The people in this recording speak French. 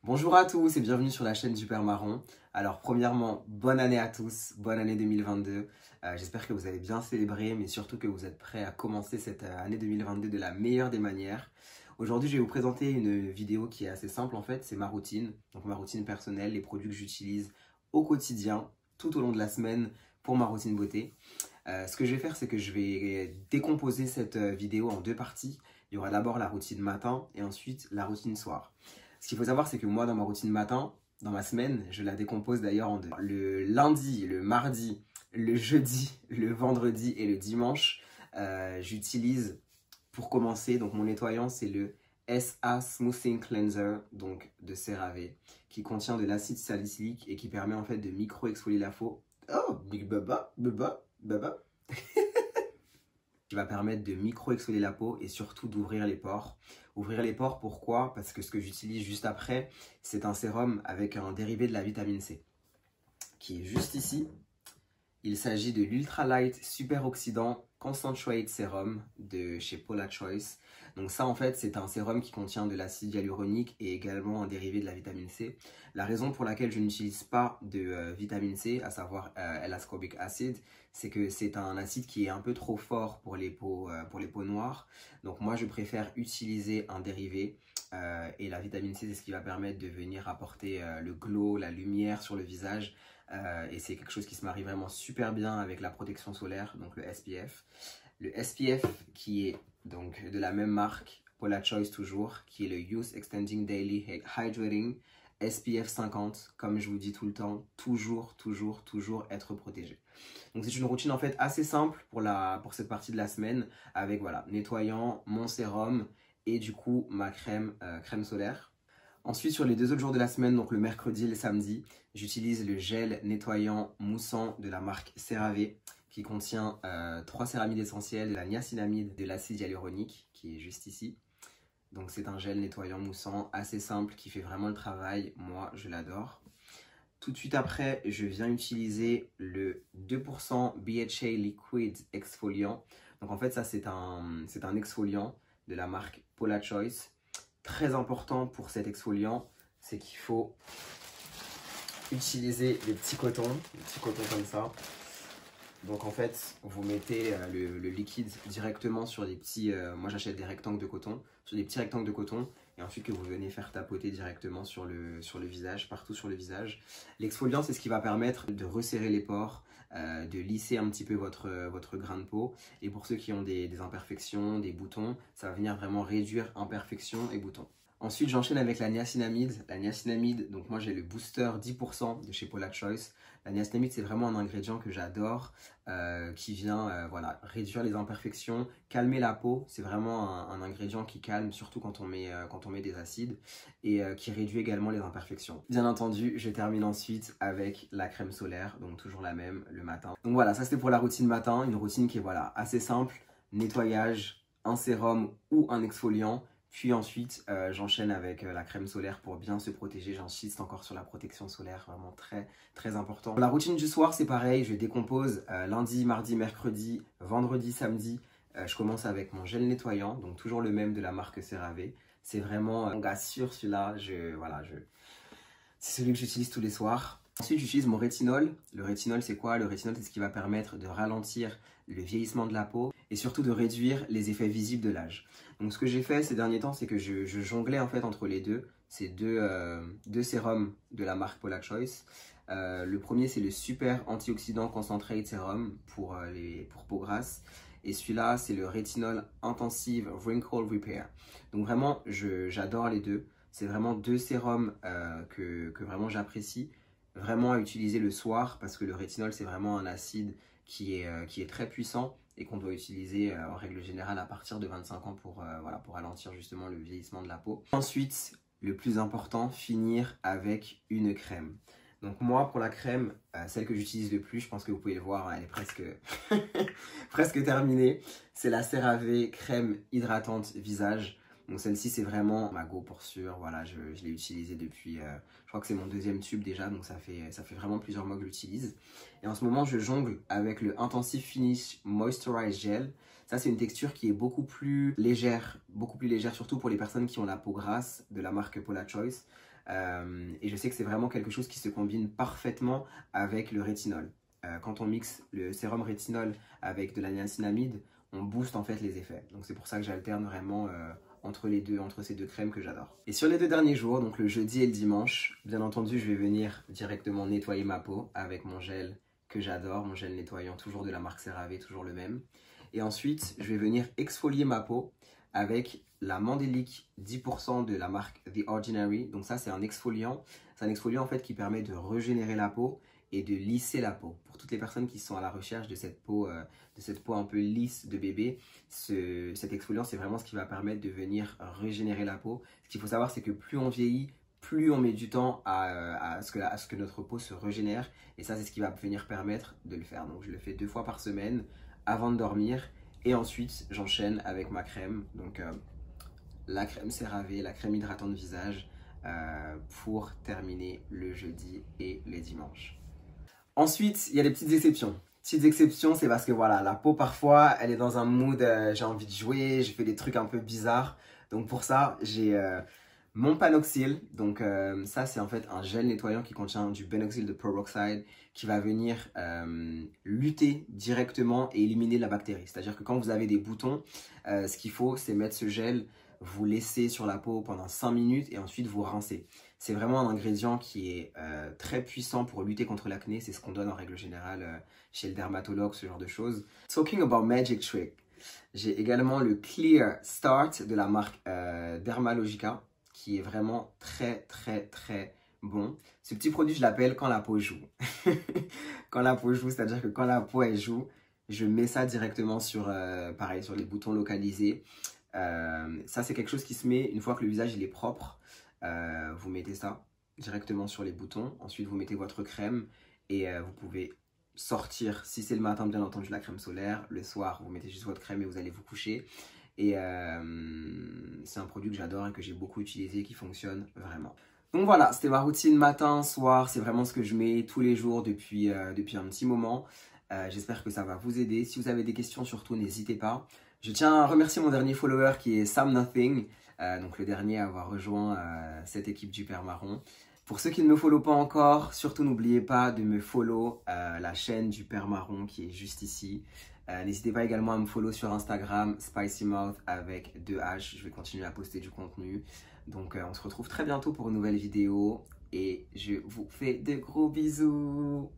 Bonjour à tous et bienvenue sur la chaîne du Père Marron. Alors premièrement, bonne année à tous, bonne année 2022. J'espère que vous avez bien célébré, mais surtout que vous êtes prêts à commencer cette année 2022 de la meilleure des manières. Aujourd'hui, je vais vous présenter une vidéo qui est assez simple en fait, c'est ma routine. Donc ma routine personnelle, les produits que j'utilise au quotidien, tout au long de la semaine pour ma routine beauté. Ce que je vais faire, c'est que je vais décomposer cette vidéo en deux parties. Il y aura d'abord la routine matin et ensuite la routine soir. Ce qu'il faut savoir, c'est que moi, dans ma routine matin, dans ma semaine, je la décompose d'ailleurs en deux. Le lundi, le mardi, le jeudi, le vendredi et le dimanche, j'utilise pour commencer, donc mon nettoyant, c'est le SA Smoothing Cleanser, donc de CeraVe, qui contient de l'acide salicylique et qui permet en fait de micro-exfolier la peau. Oh, big baba, baba, baba. Qui va permettre de micro-exfolier la peau et surtout d'ouvrir les pores. Ouvrir les pores, pourquoi? Parce que ce que j'utilise juste après, c'est un sérum avec un dérivé de la vitamine C, qui est juste ici. Il s'agit de l'Ultra Light Super Oxydant Concentrate Serum de chez Paula Choice. Donc ça, en fait, c'est un sérum qui contient de l'acide hyaluronique et également un dérivé de la vitamine C. La raison pour laquelle je n'utilise pas de vitamine C, à savoir L-ascorbic acid, c'est que c'est un acide qui est un peu trop fort pour les peaux noires. Donc moi, je préfère utiliser un dérivé. Et la vitamine C, c'est ce qui va permettre de venir apporter le glow, la lumière sur le visage. Et c'est quelque chose qui se marie vraiment super bien avec la protection solaire, donc le SPF. Le SPF qui est donc de la même marque, Paula Choice toujours, qui est le Use Extending Daily Hydrating SPF 50. Comme je vous dis tout le temps, toujours être protégé. Donc c'est une routine en fait assez simple pour cette partie de la semaine, avec voilà, nettoyant, mon sérum et du coup ma crème solaire. Ensuite, sur les deux autres jours de la semaine, donc le mercredi et le samedi, j'utilise le gel nettoyant moussant de la marque CeraVe qui contient 3 céramides essentielles, de la niacinamide, de l'acide hyaluronique qui est juste ici. Donc c'est un gel nettoyant moussant assez simple qui fait vraiment le travail. Moi, je l'adore. Tout de suite après, je viens utiliser le 2% BHA Liquid Exfoliant. Donc en fait, ça c'est un exfoliant de la marque Paula Choice. Très important pour cet exfoliant, c'est qu'il faut utiliser des petits cotons comme ça. Donc en fait, vous mettez le liquide directement sur des petits, moi j'achète des rectangles de coton, sur des petits rectangles de coton, et ensuite que vous venez faire tapoter directement sur le visage, partout sur le visage. L'exfoliant, c'est ce qui va permettre de resserrer les pores, de lisser un petit peu votre grain de peau. Et pour ceux qui ont des imperfections, des boutons, ça va venir vraiment réduire imperfections et boutons. Ensuite, j'enchaîne avec la niacinamide. La niacinamide, donc moi j'ai le booster 10% de chez Paula Choice. La niacinamide, c'est vraiment un ingrédient que j'adore, qui vient voilà, réduire les imperfections, calmer la peau. C'est vraiment un ingrédient qui calme, surtout quand on met des acides, et qui réduit également les imperfections. Bien entendu, je termine ensuite avec la crème solaire, donc toujours la même le matin. Donc voilà, ça c'était pour la routine matin, une routine qui est voilà, assez simple, nettoyage, un sérum ou un exfoliant. Puis ensuite, j'enchaîne avec la crème solaire pour bien se protéger. J'insiste encore sur la protection solaire, vraiment très important. La routine du soir, c'est pareil. Je décompose lundi, mardi, mercredi, vendredi, samedi. Je commence avec mon gel nettoyant, donc toujours le même de la marque CeraVe. C'est vraiment un gars sûr, celui-là. C'est celui que j'utilise tous les soirs. Ensuite, j'utilise mon rétinol. Le rétinol, c'est quoi? Le rétinol, c'est ce qui va permettre de ralentir le vieillissement de la peau et surtout de réduire les effets visibles de l'âge. Donc, ce que j'ai fait ces derniers temps, c'est que je jonglais en fait entre les deux. C'est deux sérums de la marque Paula Choice. Le premier, c'est le Super Antioxydant Concentrate Serum pour peau grasse. Et celui-là, c'est le Rétinol Intensive Wrinkle Repair. Donc vraiment, j'adore les deux. C'est vraiment deux sérums que vraiment j'apprécie vraiment à utiliser le soir parce que le rétinol, c'est vraiment un acide qui est très puissant et qu'on doit utiliser en règle générale à partir de 25 ans pour ralentir justement le vieillissement de la peau. Ensuite, le plus important, finir avec une crème. Donc moi, pour la crème, celle que j'utilise le plus, je pense que vous pouvez le voir, elle est presque terminée. C'est la CeraVe crème hydratante visage. Donc celle-ci, c'est vraiment ma go pour sûr. Voilà, je l'ai utilisée depuis, je crois que c'est mon deuxième tube déjà, donc ça fait vraiment plusieurs mois que je l'utilise. Et en ce moment, je jongle avec le Intensive Finish Moisturize Gel. Ça, c'est une texture qui est beaucoup plus légère surtout pour les personnes qui ont la peau grasse de la marque Paula Choice. Et je sais que c'est vraiment quelque chose qui se combine parfaitement avec le rétinol. Quand on mixe le sérum rétinol avec de la niacinamide, on booste en fait les effets. Donc c'est pour ça que j'alterne vraiment entre les deux, entre ces deux crèmes que j'adore. Et sur les 2 derniers jours, donc le jeudi et le dimanche, bien entendu, je vais venir directement nettoyer ma peau avec mon gel que j'adore, mon gel nettoyant toujours de la marque CeraVe, toujours le même. Et ensuite, je vais venir exfolier ma peau avec la Mandelic 10% de la marque The Ordinary. Donc ça, c'est un exfoliant. C'est un exfoliant en fait qui permet de régénérer la peau et de lisser la peau. Pour toutes les personnes qui sont à la recherche de cette peau un peu lisse de bébé, cet exfoliant, c'est vraiment ce qui va permettre de venir régénérer la peau. Ce qu'il faut savoir, c'est que plus on vieillit, plus on met du temps à ce que notre peau se régénère. Et ça, c'est ce qui va venir permettre de le faire. Donc, je le fais 2 fois par semaine avant de dormir. Et ensuite, j'enchaîne avec ma crème. Donc, la crème CeraVe, la crème hydratante visage pour terminer le jeudi et les dimanches. Ensuite, il y a des petites exceptions. Petites exceptions, c'est parce que voilà, la peau parfois, elle est dans un mood, j'ai envie de jouer, je fais des trucs un peu bizarres. Donc pour ça, j'ai mon Panoxyl. Donc ça, c'est en fait un gel nettoyant qui contient du Benoxyl de peroxide qui va venir lutter directement et éliminer la bactérie. C'est-à-dire que quand vous avez des boutons, ce qu'il faut, c'est mettre ce gel, vous laisser sur la peau pendant 5 minutes et ensuite vous rincer. C'est vraiment un ingrédient qui est très puissant pour lutter contre l'acné. C'est ce qu'on donne en règle générale chez le dermatologue, ce genre de choses. Talking about magic trick, j'ai également le Clear Start de la marque Dermalogica qui est vraiment très bon. Ce petit produit, je l'appelle quand la peau joue. Quand la peau joue, c'est-à-dire que quand la peau elle joue, je mets ça directement sur, pareil, sur les boutons localisés. Ça, c'est quelque chose qui se met une fois que le visage il est propre. Vous mettez ça directement sur les boutons. Ensuite, vous mettez votre crème et vous pouvez sortir, si c'est le matin, bien entendu, la crème solaire. Le soir, vous mettez juste votre crème et vous allez vous coucher. Et c'est un produit que j'adore et que j'ai beaucoup utilisé et qui fonctionne vraiment. Donc voilà, c'était ma routine matin, soir. C'est vraiment ce que je mets tous les jours depuis un petit moment. J'espère que ça va vous aider. Si vous avez des questions, surtout, n'hésitez pas. Je tiens à remercier mon dernier follower qui est Sam Nothing, donc le dernier à avoir rejoint cette équipe du Père Marron. Pour ceux qui ne me follow pas encore, surtout n'oubliez pas de me follow la chaîne du Père Marron qui est juste ici. N'hésitez pas également à me follow sur Instagram, SpicyMouth avec 2 H. Je vais continuer à poster du contenu. Donc on se retrouve très bientôt pour une nouvelle vidéo et je vous fais de gros bisous.